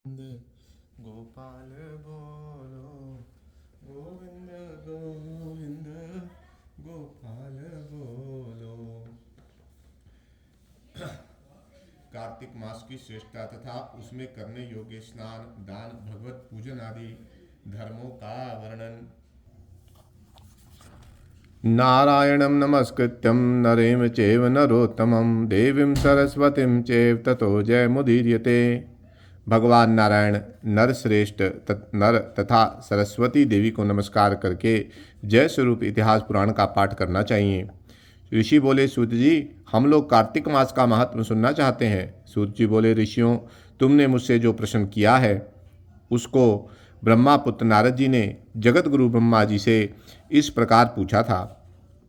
गोपाल बोलो गोविंद गोविंद गोपाल बोलो। कार्तिक मास की श्रेष्ठता तथा उसमें करने योग्य स्नान, दान, भगवत पूजन आदि धर्मों का वर्णन। नारायणं नमस्कृत्यं नरेम चैव नरोत्तमं देवीं सरस्वतीं चैव ततो जयमुदीर्यते। भगवान नारायण नर श्रेष्ठ नर तथा सरस्वती देवी को नमस्कार करके जय स्वरूप इतिहास पुराण का पाठ करना चाहिए। ऋषि बोले, सूत जी, हम लोग कार्तिक मास का महत्व सुनना चाहते हैं। सूत जी बोले, ऋषियों, तुमने मुझसे जो प्रश्न किया है उसको ब्रह्मा पुत्र नारद जी ने जगत गुरु ब्रह्मा जी से इस प्रकार पूछा था।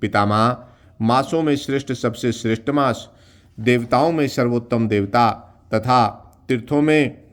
पितामह, मासों में श्रेष्ठ सबसे श्रेष्ठ मास, देवताओं में सर्वोत्तम देवता तथा तीर्थों में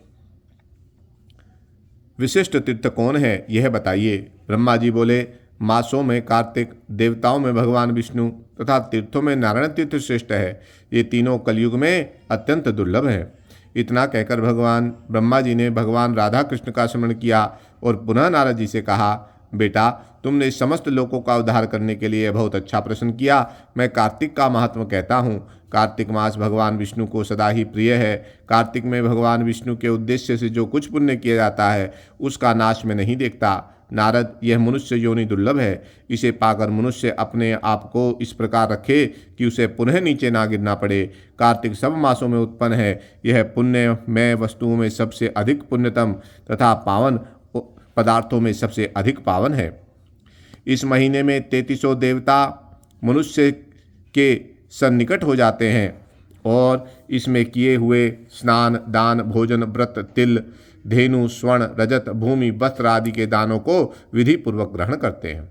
विशिष्ट तीर्थ कौन है, यह बताइए। ब्रह्मा जी बोले, मासों में कार्तिक, देवताओं में भगवान विष्णु तथा तीर्थों में नारायण तीर्थ श्रेष्ठ है। ये तीनों कलयुग में अत्यंत दुर्लभ हैं। इतना कहकर भगवान ब्रह्मा जी ने भगवान राधा कृष्ण का स्मरण किया और पुनः नारद जी से कहा, बेटा, तुमने समस्त लोगों का उद्धार करने के लिए बहुत अच्छा प्रश्न किया। मैं कार्तिक का महत्व कहता हूँ। कार्तिक मास भगवान विष्णु को सदा ही प्रिय है। कार्तिक में भगवान विष्णु के उद्देश्य से जो कुछ पुण्य किया जाता है उसका नाश में नहीं देखता। नारद, यह मनुष्य योनि दुर्लभ है। इसे पाकर मनुष्य अपने आप को इस प्रकार रखे कि उसे पुनः नीचे ना गिरना पड़े। कार्तिक सब मासों में उत्पन्न है। यह पुण्य में वस्तुओं में सबसे अधिक पुण्यतम तथा पावन पदार्थों में सबसे अधिक पावन है। इस महीने में 3300 देवता मनुष्य के सन्निकट हो जाते हैं और इसमें किए हुए स्नान, दान, भोजन, व्रत, तिल, धेनु, स्वर्ण, रजत, भूमि, वस्त्र आदि के दानों को विधि पूर्वक ग्रहण करते हैं।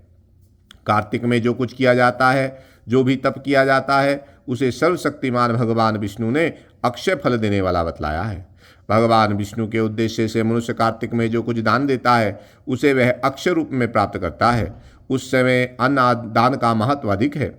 कार्तिक में जो कुछ किया जाता है, जो भी तप किया जाता है, उसे सर्वशक्तिमान भगवान विष्णु ने अक्षय फल देने वाला बतलाया है। भगवान विष्णु के उद्देश्य से मनुष्य कार्तिक में जो कुछ दान देता है उसे वह अक्षय रूप में प्राप्त करता है। उस समय अन्न दान का महत्व अधिक है।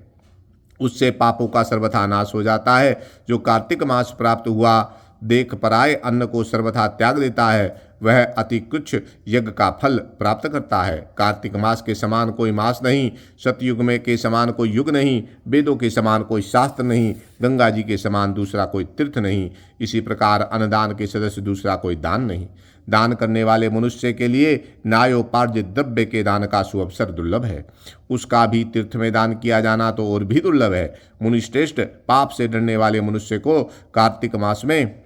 उससे पापों का सर्वथा नाश हो जाता है। जो कार्तिक मास प्राप्त हुआ देख पराये अन्न को सर्वथा त्याग देता है वह अति तुच्छ यज्ञ का फल प्राप्त करता है। कार्तिक मास के समान कोई मास नहीं, सतयुग में के समान कोई युग नहीं, वेदों के समान कोई शास्त्र नहीं, गंगा जी के समान दूसरा कोई तीर्थ नहीं। इसी प्रकार अन्नदान के सदस्य दूसरा कोई दान नहीं। दान करने वाले मनुष्य के लिए न्यायोपार्जित द्रव्य के दान का सुअवसर दुर्लभ है। उसका भी तीर्थ में दान किया जाना तो और भी दुर्लभ है। मुनिश्रेष्ठ, पाप से डरने वाले मनुष्य को कार्तिक मास में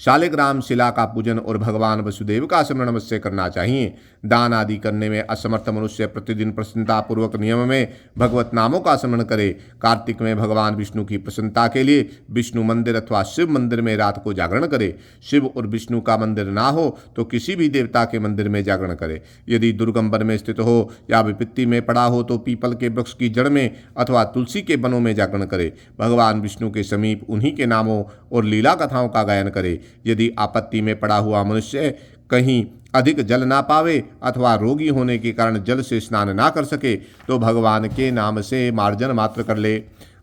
शालिग्राम शिला का पूजन और भगवान वसुदेव का स्मरण अवश्य करना चाहिए। दान आदि करने में असमर्थ मनुष्य प्रतिदिन प्रसन्नता पूर्वक नियम में भगवत नामों का स्मरण करे। कार्तिक में भगवान विष्णु की प्रसन्नता के लिए विष्णु मंदिर अथवा शिव मंदिर में रात को जागरण करे। शिव और विष्णु का मंदिर ना हो तो किसी भी देवता के मंदिर में जागरण करे। यदि दुर्गम वन में स्थित हो या विपत्ति में पड़ा हो तो पीपल के वृक्ष की जड़ में अथवा तुलसी के वनों में जागरण करे। भगवान विष्णु के समीप उन्हीं के नामों और लीला कथाओं का गायन करे। यदि आपत्ति में पड़ा हुआ मनुष्य कहीं अधिक जल ना पावे अथवा रोगी होने के कारण जल से स्नान ना कर सके तो भगवान के नाम से मार्जन मात्र कर ले।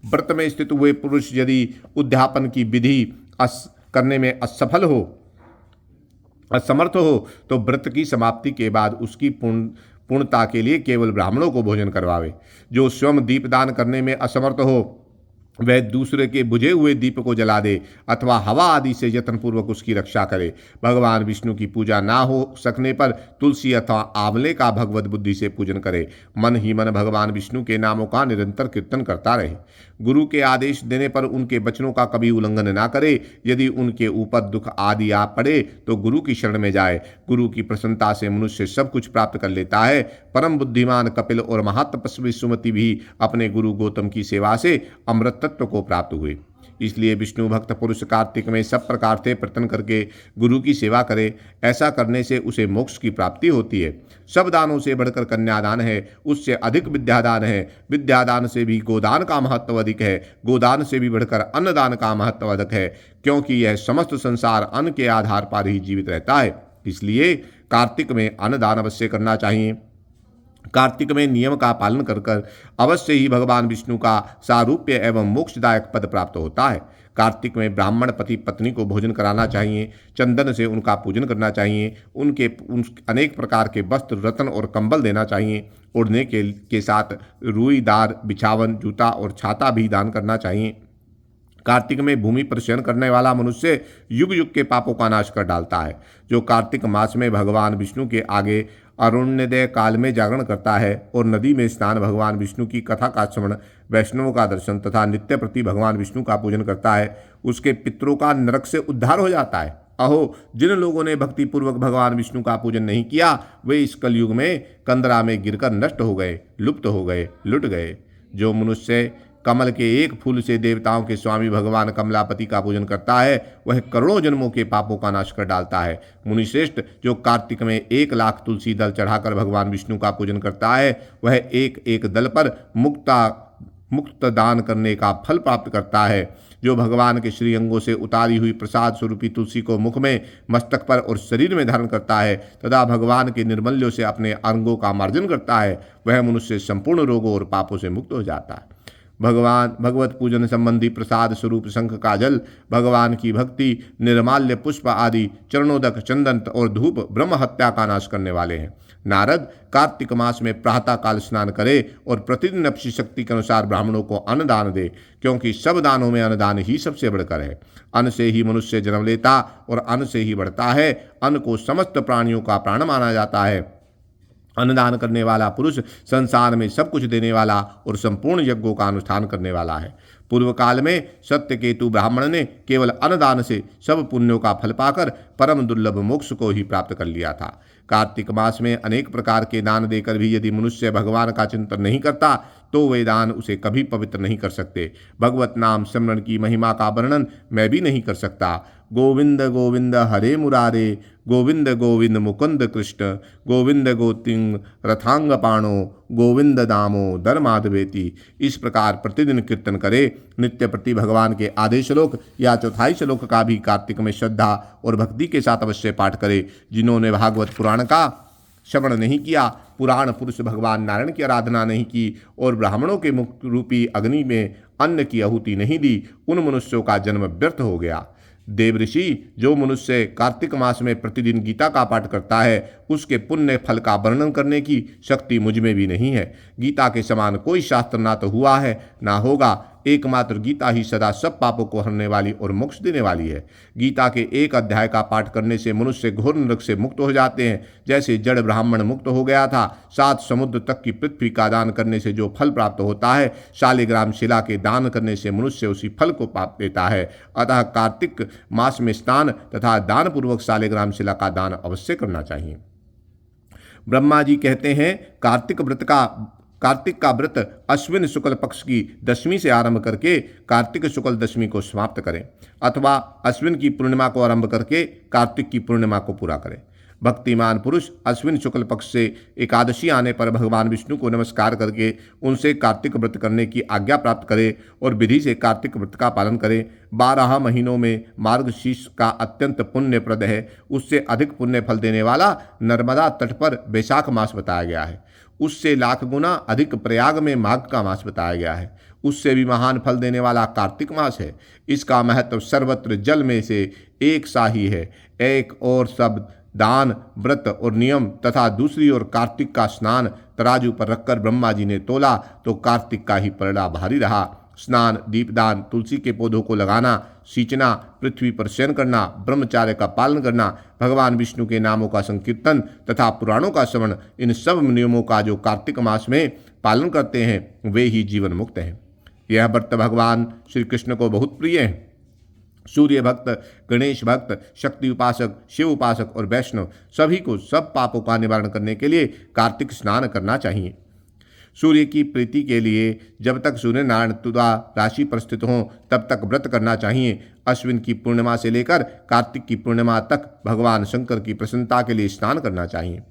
व्रत में स्थित हुए पुरुष यदि उद्यापन की विधि करने में असमर्थ हो तो व्रत की समाप्ति के बाद उसकी पूर्णता के लिए केवल ब्राह्मणों को भोजन करवावे। जो स्वयं दीपदान करने में असमर्थ हो वह दूसरे के बुझे हुए दीप को जला दे अथवा हवा आदि से यत्नपूर्वक उसकी रक्षा करे। भगवान विष्णु की पूजा ना हो सकने पर तुलसी अथवा आंवले का भगवत बुद्धि से पूजन करे। मन ही मन भगवान विष्णु के नामों का निरंतर कीर्तन करता रहे। गुरु के आदेश देने पर उनके वचनों का कभी उल्लंघन ना करे। यदि उनके ऊपर दुख आदि आ पड़े तो गुरु की शरण में जाए। गुरु की प्रसन्नता से मनुष्य सब कुछ प्राप्त कर लेता है। परम बुद्धिमान कपिल और महातपस्वी सुमति भी अपने गुरु गौतम की सेवा से अमृत तत्व को प्राप्त हुए। इसलिए विष्णु भक्त पुरुष कार्तिक में सब प्रकार से प्रयत्न करके गुरु की सेवा करे। ऐसा करने से उसे मोक्ष की प्राप्ति होती है। सब दानों से बढ़कर कन्यादान है, उससे अधिक विद्यादान है। विद्यादान से भी गोदान का महत्व अधिक है। गोदान से भी बढ़कर अन्नदान का महत्व अधिक है, क्योंकि यह समस्त संसार अन्न के आधार पर ही जीवित रहता है। इसलिए कार्तिक में अन्नदान अवश्य करना चाहिए। कार्तिक में नियम का पालन कर अवश्य ही भगवान विष्णु का सारूप्य एवं मोक्षदायक पद प्राप्त होता है। कार्तिक में ब्राह्मण पति पत्नी को भोजन कराना चाहिए, चंदन से उनका पूजन करना चाहिए, उन अनेक प्रकार के वस्त्र, रत्न और कंबल देना चाहिए। ओढ़ने के साथ रुईदार बिछावन, जूता और छाता भी दान करना चाहिए। कार्तिक में भूमि पर शयन करने वाला मनुष्य युग युग के पापों का नाश कर डालता है। जो कार्तिक मास में भगवान विष्णु के आगे अरुणोदय काल में जागरण करता है और नदी में स्नान, भगवान विष्णु की कथा का श्रवण, वैष्णवों का दर्शन तथा नित्य प्रति भगवान विष्णु का पूजन करता है, उसके पितरों का नरक से उद्धार हो जाता है। अहो, जिन लोगों ने भक्तिपूर्वक भगवान विष्णु का पूजन नहीं किया, वे इस कलयुग में कंदरा में गिरकर नष्ट हो गए, लुप्त हो गए, लुट गए। जो मनुष्य कमल के एक फूल से देवताओं के स्वामी भगवान कमलापति का पूजन करता है, वह करोड़ों जन्मों के पापों का नाश कर डालता है। मुनिश्रेष्ठ, जो कार्तिक में 1,00,000 तुलसी दल चढ़ाकर भगवान विष्णु का पूजन करता है, वह एक एक दल पर मुक्त दान करने का फल प्राप्त करता है। जो भगवान के श्री अंगों से उतारी हुई प्रसाद स्वरूपी तुलसी को मुख में, मस्तक पर और शरीर में धारण करता है तथा भगवान के निर्मल्यों से अपने अंगों का मार्जन करता है, वह मनुष्य संपूर्ण रोगों और पापों से मुक्त हो जाता है। भगवत पूजन संबंधी प्रसाद स्वरूप शंख का जल, भगवान की भक्ति, निर्माल्य पुष्प आदि, चरणोदक, चंदन और धूप ब्रह्म हत्या का नाश करने वाले हैं। नारद, कार्तिक मास में प्रातः काल स्नान करे और प्रतिदिन अपनी शक्ति के अनुसार ब्राह्मणों को अन्न दान दे, क्योंकि सब दानों में अन्नदान ही सबसे बढ़कर है। अन्न से ही मनुष्य जन्म लेता और अन्न से ही बढ़ता है। अन्न को समस्त प्राणियों का प्राण माना जाता है। अन्नदान करने वाला पुरुष संसार में सब कुछ देने वाला और संपूर्ण यज्ञों का अनुष्ठान करने वाला है। पूर्व काल में सत्यकेतु ब्राह्मण ने केवल अन्नदान से सब पुण्यों का फल पाकर परम दुर्लभ मोक्ष को ही प्राप्त कर लिया था। कार्तिक मास में अनेक प्रकार के दान देकर भी यदि मनुष्य भगवान का चिंतन नहीं करता, तो वे दान उसे कभी पवित्र नहीं कर सकते। भगवत नाम सिमरन की महिमा का वर्णन मैं भी नहीं कर सकता। गोविंद गोविंद हरे मुरारे, गोविंद गोविंद मुकुंद कृष्ण, गोविंद गोतिंग रथांग पाणो, गोविंद दामोदर माधवेति। इस प्रकार प्रतिदिन कीर्तन करे। नित्य प्रति भगवान के आधे श्लोक या चौथाई श्लोक का भी कार्तिक में श्रद्धा और भक्ति के साथ अवश्य पाठ करे। जिन्होंने भागवत पुराण का श्रवण नहीं किया, पुराण पुरुष भगवान नारायण की आराधना नहीं की और ब्राह्मणों के मुख रूपी अग्नि में अन्न की आहुति नहीं दी, उन मनुष्यों का जन्म व्यर्थ हो गया। देवऋषि, जो मनुष्य कार्तिक मास में प्रतिदिन गीता का पाठ करता है, उसके पुण्य फल का वर्णन करने की शक्ति मुझ में भी नहीं है। गीता के समान कोई शास्त्र ना तो हुआ है ना होगा। एकमात्र गीता ही सदा सब पापों को हरने वाली और मोक्ष देने वाली है। गीता के एक अध्याय का पाठ करने से मनुष्य घोर नरक से मुक्त हो जाते हैं। जैसे जड़ ब्राह्मण मुक्त हो गया था, 7 समुद्र तक की पृथ्वी का दान करने से जो फल प्राप्त होता है, शालिग्राम शिला के दान करने से मनुष्य उसी फल को प्राप्त देता है। अतः कार्तिक मास में स्नान तथा दान पूर्वक शालिग्राम शिला का दान अवश्य करना चाहिए। ब्रह्मा जी कहते हैं, कार्तिक का व्रत अश्विन शुक्ल पक्ष की दशमी से आरंभ करके कार्तिक शुक्ल दशमी को समाप्त करें, अथवा अश्विन की पूर्णिमा को आरंभ करके कार्तिक की पूर्णिमा को पूरा करें। भक्तिमान पुरुष अश्विन शुक्ल पक्ष से एकादशी आने पर भगवान विष्णु को नमस्कार करके उनसे कार्तिक व्रत करने की आज्ञा प्राप्त करे और विधि से कार्तिक व्रत का पालन करे। 12 महीनों में मार्गशीर्ष का अत्यंत पुण्यप्रद है। उससे अधिक पुण्य फल देने वाला नर्मदा तट पर वैशाख मास बताया गया है। उससे लाख गुना अधिक प्रयाग में माघ का मास बताया गया है। उससे भी महान फल देने वाला कार्तिक मास है। इसका महत्व सर्वत्र जल में से एक सा ही है। एक और सब दान, व्रत और नियम तथा दूसरी ओर कार्तिक का स्नान तराजू पर रखकर ब्रह्मा जी ने तोला तो कार्तिक का ही पलड़ा भारी रहा। स्नान, दीपदान, तुलसी के पौधों को लगाना, सींचना, पृथ्वी पर शयन करना, ब्रह्मचार्य का पालन करना, भगवान विष्णु के नामों का संकीर्तन तथा पुराणों का श्रवण, इन सब नियमों का जो कार्तिक मास में पालन करते हैं वे ही जीवन मुक्त हैं। यह व्रत भगवान श्री कृष्ण को बहुत प्रिय है। सूर्य भक्त, गणेश भक्त, शक्ति उपासक, शिव उपासक और वैष्णव सभी को सब पापों का निवारण करने के लिए कार्तिक स्नान करना चाहिए। सूर्य की प्रीति के लिए जब तक सूर्य नारायण तुला राशि पर स्थित हों तब तक व्रत करना चाहिए। अश्विन की पूर्णिमा से लेकर कार्तिक की पूर्णिमा तक भगवान शंकर की प्रसन्नता के लिए स्नान करना चाहिए।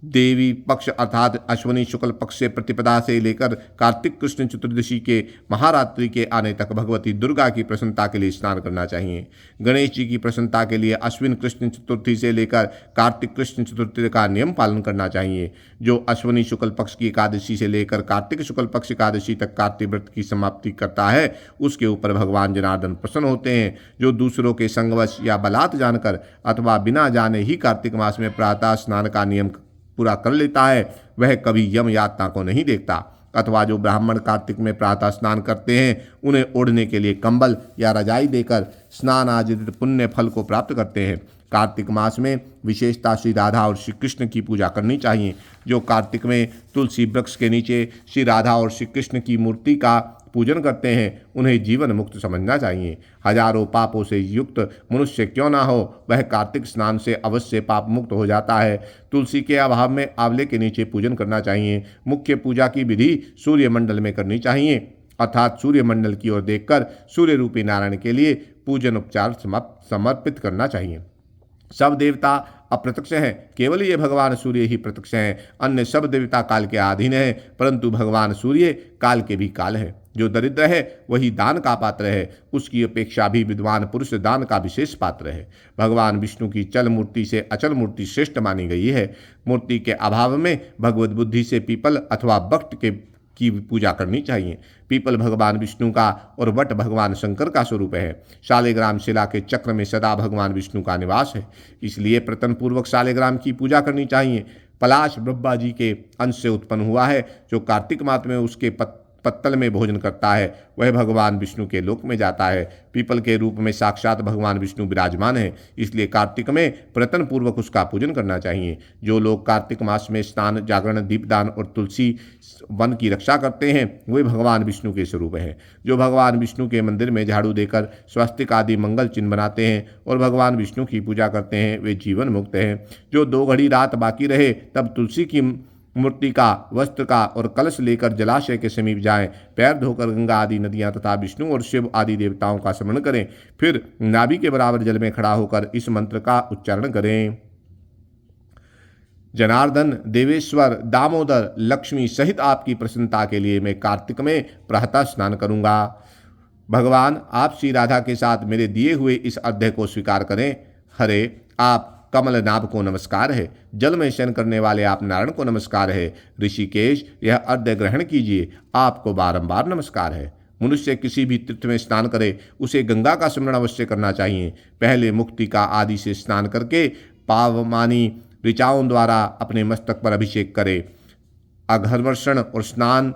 देवी पक्ष अर्थात अश्विनी शुक्ल पक्ष से प्रतिपदा से लेकर कार्तिक कृष्ण चतुर्दशी के महारात्रि के आने तक भगवती दुर्गा की प्रसन्नता के लिए स्नान करना चाहिए। गणेश जी की प्रसन्नता के लिए अश्विन कृष्ण चतुर्थी से लेकर कार्तिक कृष्ण चतुर्थी का नियम पालन करना चाहिए। जो अश्विनी शुक्ल पक्ष की एकादशी से लेकर कार्तिक शुक्ल पक्ष एकादशी तक कार्तिक व्रत की समाप्ति करता है, उसके ऊपर भगवान जनार्दन प्रसन्न होते हैं। जो दूसरों के संगवश या बलात् जानकर अथवा बिना जाने ही कार्तिक मास में प्रातः स्नान का नियम पूरा कर लेता है, वह कभी यम यातना को नहीं देखता। अथवा जो ब्राह्मण कार्तिक में प्रातः स्नान करते हैं, उन्हें ओढ़ने के लिए कंबल या रजाई देकर स्नान आदि पुण्य फल को प्राप्त करते हैं। कार्तिक मास में विशेषता श्री राधा और श्री कृष्ण की पूजा करनी चाहिए। जो कार्तिक में तुलसी वृक्ष के नीचे श्री राधा और श्री कृष्ण की मूर्ति का पूजन करते हैं, उन्हें जीवन मुक्त समझना चाहिए। हजारों पापों से युक्त मनुष्य क्यों ना हो, वह कार्तिक स्नान से अवश्य पाप मुक्त हो जाता है। तुलसी के अभाव में आंवले के नीचे पूजन करना चाहिए। मुख्य पूजा की विधि सूर्यमंडल में करनी चाहिए, अर्थात सूर्यमंडल की ओर देखकर सूर्य रूपी नारायण के लिए पूजन उपचार समर्पित करना चाहिए। सब देवता अप्रत्यक्ष हैं, केवल ये भगवान सूर्य ही प्रत्यक्ष हैं। अन्य सब देवता काल के अधीन हैं, परंतु भगवान सूर्य काल के भी काल है। जो दरिद्र है वही दान का पात्र है, उसकी अपेक्षा भी विद्वान पुरुष दान का विशेष पात्र है। भगवान विष्णु की चल मूर्ति से अचल मूर्ति श्रेष्ठ मानी गई है। मूर्ति के अभाव में भगवत बुद्धि से पीपल अथवा वट की पूजा करनी चाहिए। पीपल भगवान विष्णु का और वट भगवान शंकर का स्वरूप है। शालिग्राम शिला के चक्र में सदा भगवान विष्णु का निवास है, इसलिए प्रतन पूर्वक शालिग्राम की पूजा करनी चाहिए। पलाश ब्रह्मा जी के अंश से उत्पन्न हुआ है। जो कार्तिक मास में उसके पत्तल में भोजन करता है, वह भगवान विष्णु के लोक में जाता है। पीपल के रूप में साक्षात भगवान विष्णु विराजमान है, इसलिए कार्तिक में प्रयत्न पूर्वक उसका पूजन करना चाहिए। जो लोग कार्तिक मास में स्नान, जागरण, दीपदान और तुलसी वन की रक्षा करते हैं, वे भगवान विष्णु के स्वरूप हैं। जो भगवान विष्णु के मंदिर में झाड़ू देकर स्वस्तिक आदि मंगल चिन्ह बनाते हैं और भगवान विष्णु की पूजा करते हैं, वे जीवन मुक्त हैं। जो 2 घड़ी रात बाकी रहे तब तुलसी की मूर्ति का, वस्त्र का और कलश लेकर जलाशय के समीप जाएं, पैर धोकर गंगा आदि नदियां तथा विष्णु और शिव आदि देवताओं का स्मरण करें, फिर नाभि के बराबर जल में खड़ा होकर इस मंत्र का उच्चारण करें। जनार्दन, देवेश्वर, दामोदर, लक्ष्मी सहित आपकी प्रसन्नता के लिए मैं कार्तिक में प्रातः स्नान करूंगा। भगवान, आप श्री राधा के साथ मेरे दिए हुए इस अर्घ्य को स्वीकार करें। हरे, आप कमल नाभ को नमस्कार है। जल में शयन करने वाले आप नारायण को नमस्कार है। ऋषिकेश, यह अर्घ्य ग्रहण कीजिए, आपको बारंबार नमस्कार है। मनुष्य किसी भी तीर्थ में स्नान करे, उसे गंगा का स्मरण अवश्य करना चाहिए। पहले मुक्ति का आदि से स्नान करके पावमानी ऋचाओं द्वारा अपने मस्तक पर अभिषेक करे। अघर्षण और स्नान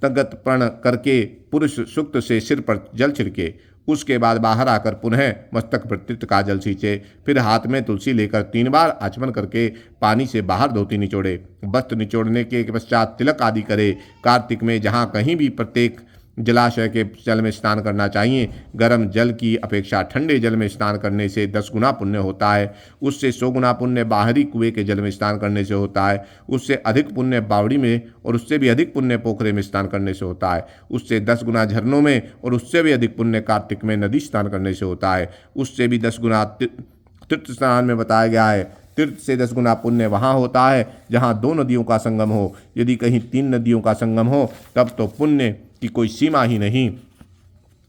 तगत प्रण करके पुरुष सूक्त से सिर पर जल छिड़के। उसके बाद बाहर आकर पुनः मस्तक पर तीर्थ का जल सींचे। फिर हाथ में तुलसी लेकर 3 बार आचमन करके पानी से बाहर धोती निचोड़े। वस्त्र निचोड़ने के पश्चात तिलक आदि करे। कार्तिक में जहाँ कहीं भी प्रत्येक जलाशय के जल में स्नान करना चाहिए। गर्म जल की अपेक्षा ठंडे जल में स्नान करने से 10 गुना पुण्य होता है। उससे 100 गुना पुण्य बाहरी कुएं के जल में स्नान करने से होता है। उससे अधिक पुण्य बावड़ी में और उससे भी अधिक पुण्य पोखरे में स्नान करने से होता है। उससे 10 गुना झरनों में और उससे भी अधिक पुण्य कार्तिक में नदी स्नान करने से होता है। उससे भी 10 गुना तीर्थ स्नान में बताया गया है। तीर्थ से 10 गुना पुण्य वहाँ होता है जहाँ 2 नदियों का संगम हो। यदि कहीं 3 नदियों का संगम हो तब तो पुण्य की कोई सीमा ही नहीं।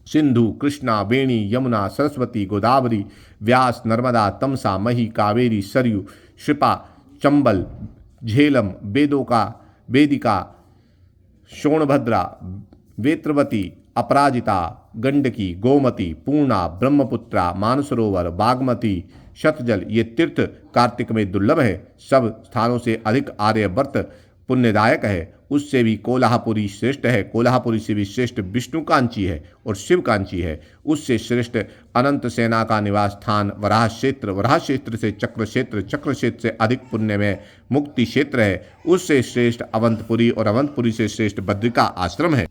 सिंधु, कृष्णा, वेणी, यमुना, सरस्वती, गोदावरी, व्यास, नर्मदा, तमसा, मही, कावेरी, सरयू, शिपा, चंबल, झेलम, वेदिका, शोणभद्रा, वेत्रवती, अपराजिता, गंडकी, गोमती, पूर्णा, ब्रह्मपुत्रा, मानसरोवर, बागमती, शतजल, ये तीर्थ कार्तिक में दुर्लभ है। सब स्थानों से अधिक आर्यवर्त पुण्यदायक है। उससे भी कोल्हापुरी श्रेष्ठ है। कोल्हापुरी से भी श्रेष्ठ विष्णु कांची है और शिव कांची है। उससे श्रेष्ठ अनंत सेना का निवास स्थान वराह क्षेत्र, वराह क्षेत्र से चक्र क्षेत्र, चक्र क्षेत्र से अधिक पुण्य में मुक्ति क्षेत्र है। उससे श्रेष्ठ अवंतपुरी और अवंतपुरी से श्रेष्ठ बद्रिका आश्रम है।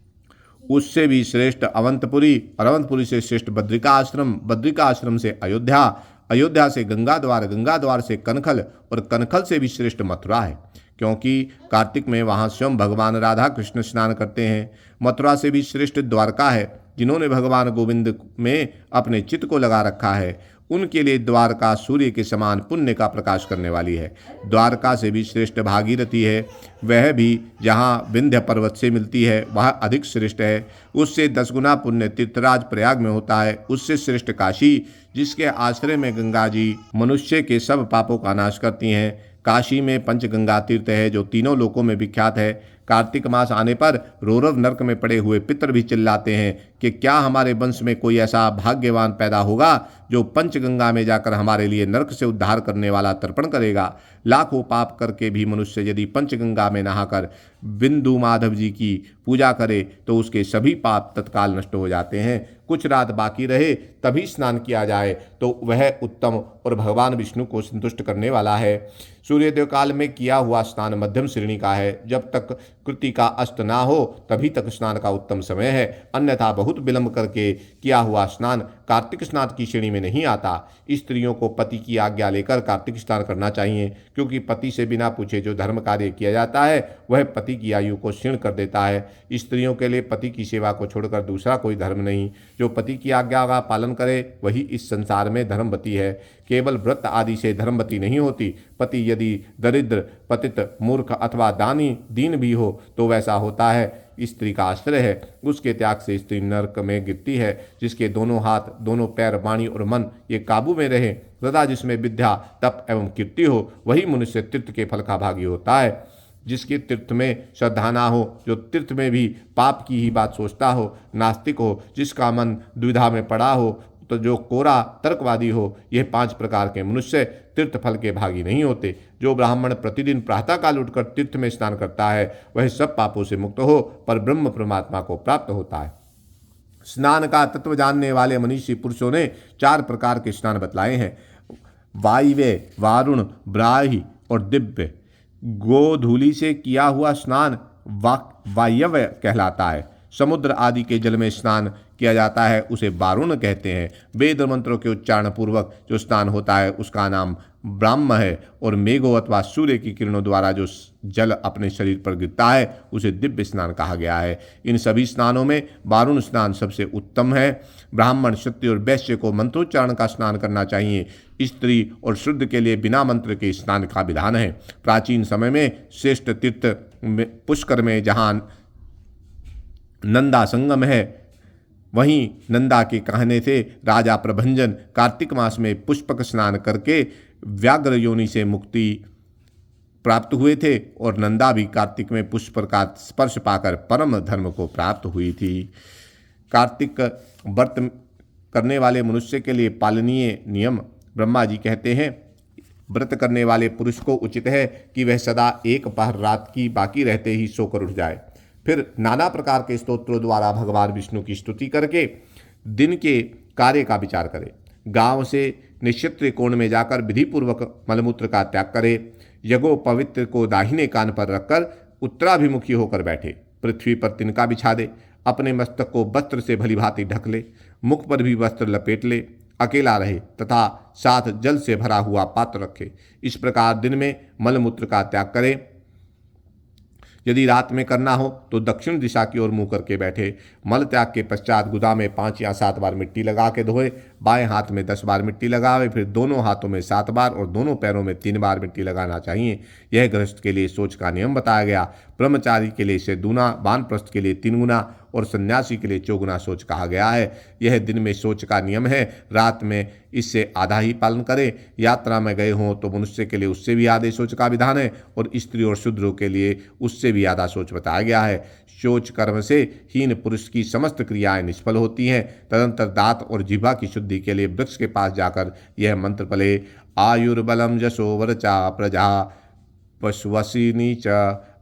उससे भी श्रेष्ठ अवंतपुरी और अवंतपुरी से श्रेष्ठ बद्रिका आश्रम, बद्रिका आश्रम से अयोध्या, अयोध्या से गंगा द्वार, गंगा द्वार से कनखल और कनखल से भी श्रेष्ठ मथुरा है, क्योंकि कार्तिक में वहाँ स्वयं भगवान राधा कृष्ण स्नान करते हैं। मथुरा से भी श्रेष्ठ द्वारका है, जिन्होंने भगवान गोविंद में अपने चित्त को लगा रखा है। उनके लिए द्वारका सूर्य के समान पुण्य का प्रकाश करने वाली है। द्वारका से भी श्रेष्ठ भागीरथी है, वह भी जहाँ विंध्य पर्वत से मिलती है वह अधिक श्रेष्ठ है। उससे 10 गुना पुण्य तीर्थराज प्रयाग में होता है। उससे श्रेष्ठ काशी, जिसके आश्रय में गंगा जी मनुष्य के सब पापों का नाश करती हैं। काशी में पंचगंगा तीर्थ है जो तीनों लोकों में विख्यात है। कार्तिक मास आने पर रौरव नरक में पड़े हुए पितर भी चिल्लाते हैं कि क्या हमारे वंश में कोई ऐसा भाग्यवान पैदा होगा जो पंचगंगा में जाकर हमारे लिए नरक से उद्धार करने वाला तर्पण करेगा। लाखों पाप करके भी मनुष्य यदि पंचगंगा में नहाकर बिंदु माधव जी की पूजा करे तो उसके सभी पाप तत्काल नष्ट हो जाते हैं। कुछ रात बाकी रहे तभी स्नान किया जाए तो वह उत्तम और भगवान विष्णु को संतुष्ट करने वाला है। सूर्योदय काल में किया हुआ स्नान मध्यम श्रेणी का है। जब तक कृति का अस्त ना हो तभी तक स्नान का उत्तम समय है, अन्यथा बहुत विलंब करके किया हुआ स्नान कार्तिक स्नान की श्रेणी में नहीं आता। स्त्रियों को पति की आज्ञा लेकर कार्तिक स्नान करना चाहिए, क्योंकि पति से बिना पूछे जो धर्म कार्य किया जाता है वह पति की आयु को क्षीण कर देता है। स्त्रियों के लिए पति की सेवा को छोड़कर दूसरा कोई धर्म नहीं। जो पति की आज्ञा का पालन करे वही इस संसार में धर्मवती है। केवल व्रत आदि से धर्मवती नहीं होती। पति यदि दरिद्र, पतित, मूर्ख अथवा दानी दीन भी हो तो वैसा होता है। स्त्री का आश्रय है, उसके त्याग से स्त्री नरक में गिरती है। जिसके दोनों हाथ, दोनों पैर, वाणी और मन ये काबू में रहे, सदा जिसमें विद्या, तप एवं कीर्ति हो, वही मनुष्य तीर्थ के फल का भागी होता है। जिसके तीर्थ में श्रद्धा ना हो, जो तीर्थ में भी पाप की ही बात सोचता हो, नास्तिक हो, जिसका मन द्विधा में पड़ा हो, तो जो कोरा तर्कवादी हो, यह 5 प्रकार के मनुष्य तीर्थ फल के भागी नहीं होते। जो ब्राह्मण प्रतिदिन प्रातःकाल उठकर तीर्थ में स्नान करता है वह सब पापों से मुक्त हो पर ब्रह्म परमात्मा को प्राप्त होता है। स्नान का तत्व जानने वाले मनीषी पुरुषों ने 4 प्रकार के स्नान बतलाए हैं। वायव्य, वारुण, ब्राह्मी और दिव्य। गोधूलि से किया हुआ स्नान वायव्य कहलाता है। समुद्र आदि के जल में स्नान किया जाता है उसे वारुण कहते हैं। वेद मंत्रों के उच्चारण पूर्वक जो स्नान होता है उसका नाम ब्राह्म है। और मेघों अथवा सूर्य की किरणों द्वारा जो जल अपने शरीर पर गिरता है उसे दिव्य स्नान कहा गया है। इन सभी स्नानों में वारुण स्नान सबसे उत्तम है। ब्राह्मण, क्षत्रिय और वैश्य को मंत्रोच्चारण का स्नान करना चाहिए। स्त्री और शुद्ध के लिए बिना मंत्र के स्नान का विधान है। प्राचीन समय में श्रेष्ठ तीर्थ पुष्कर में जहाँ नंदा संगम है, वहीं नंदा के कहने से राजा प्रभंजन कार्तिक मास में पुष्पक स्नान करके व्याघ्र योनि से मुक्ति प्राप्त हुए थे और नंदा भी कार्तिक में पुष्प का स्पर्श पाकर परम धर्म को प्राप्त हुई थी। कार्तिक व्रत करने वाले मनुष्य के लिए पालनीय नियम ब्रह्मा जी कहते हैं। व्रत करने वाले पुरुष को उचित है कि वह सदा एक पहर रात की बाकी रहते ही सोकर उठ जाए, फिर नाना प्रकार के स्तोत्रों द्वारा भगवान विष्णु की स्तुति करके दिन के कार्य का विचार करे। गांव से निश्चित कोण में जाकर विधिपूर्वक मलमूत्र का त्याग करे। यज्ञो पवित्र को दाहिने कान पर रखकर उत्तराभिमुखी होकर बैठे। पृथ्वी पर तिनका बिछा दे। अपने मस्तक को वस्त्र से भलीभांति ढक ले। मुख पर भी वस्त्र लपेट ले। अकेला रहे तथा साथ जल से भरा हुआ पात्र रखे। इस प्रकार दिन में मलमूत्र का त्याग करे। यदि रात में करना हो तो दक्षिण दिशा की ओर मुंह करके बैठे। मल त्याग के पश्चात गुदा में 5 या 7 बार मिट्टी लगा के धोए। बाएं हाथ में 10 बार मिट्टी लगावे, फिर दोनों हाथों में 7 बार और दोनों पैरों में 3 बार मिट्टी लगाना चाहिए। यह गृहस्थ के लिए सोच का नियम बताया गया। ब्रह्मचारी के लिए इसे दूना, वानप्रस्थ के लिए 3 गुना और सन्यासी के लिए 4 गुना सोच कहा गया है। यह दिन में सोच का नियम है, रात में इससे आधा ही पालन करे। यात्रा में गए हों तो मनुष्य के लिए उससे भी आधे सोच का विधान है और स्त्री और शूद्रों के लिए उससे भी आधा सोच बताया गया है। शोच कर्म से हीन पुरुष की समस्त क्रियाएं निष्फल होती हैं। तदंतर दांत और जिह्वा की शुद्धि के लिए वृक्ष के पास जाकर यह मंत्र पढ़े। आयुर्बलम जशो वरचा प्रजा पशुवसिनी च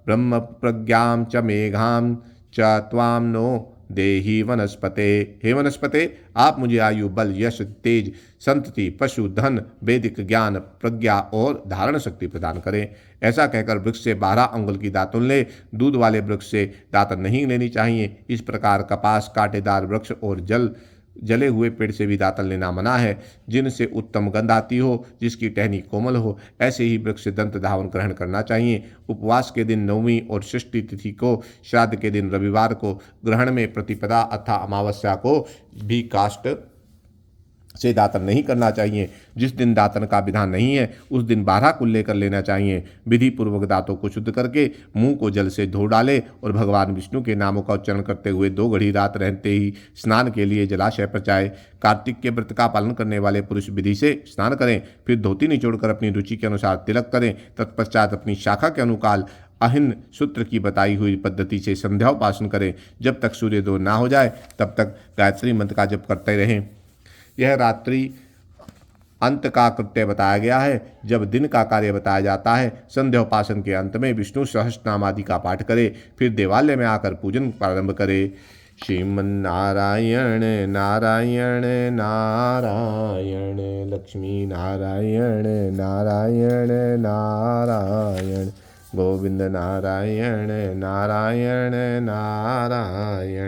ब्रह्म प्रज्ञां च मेघां च त्वां नो देहि वनस्पते। हे वनस्पते, आप मुझे आयु, बल, यश, तेज, संतति, पशु, धन, वैदिक ज्ञान, प्रज्ञा और धारण शक्ति प्रदान करें। ऐसा कहकर वृक्ष से 12 अंगुल की दातुन ले। दूध वाले वृक्ष से दातुन नहीं लेनी चाहिए। इस प्रकार कपास, कांटेदार वृक्ष और जले हुए पेड़ से भी दातन लेना मना है। जिनसे उत्तम गंध आती हो, जिसकी टहनी कोमल हो, ऐसे ही वृक्ष दंत धावन ग्रहण करना चाहिए। उपवास के दिन नवमी और षष्ठी तिथि को, श्राद्ध के दिन रविवार को, ग्रहण में प्रतिपदा अथा अमावस्या को भी काष्ठ से दातन नहीं करना चाहिए। जिस दिन दातन का विधान नहीं है उस दिन 12 कुल्ले कर लेना चाहिए। विधि पूर्वक दांतों को शुद्ध करके मुंह को जल से धो डाले और भगवान विष्णु के नामों का उच्चारण करते हुए 2 घड़ी रात रहते ही स्नान के लिए जलाशय पर जाए। कार्तिक के व्रत का पालन करने वाले पुरुष विधि से स्नान करें, फिर धोती निचोड़कर अपनी रुचि के अनुसार तिलक करें। तत्पश्चात अपनी शाखा के अनुकाल अहिन सूत्र की बताई हुई पद्धति से संध्या उपासन करें। जब तक सूर्योदय ना हो जाए तब तक गायत्री मंत्र का जप करते रहें। यह रात्रि अंत का कृत्य बताया गया है। जब दिन का कार्य बताया जाता है, संध्या उपासन के अंत में विष्णु सहस्रनाम आदि का पाठ करे, फिर देवालय में आकर पूजन प्रारंभ करे। श्रीमन्नारायण नारायण नारायण, लक्ष्मी नारायण नारायण नारायण, गोविंद नारायण नारायण नारायण।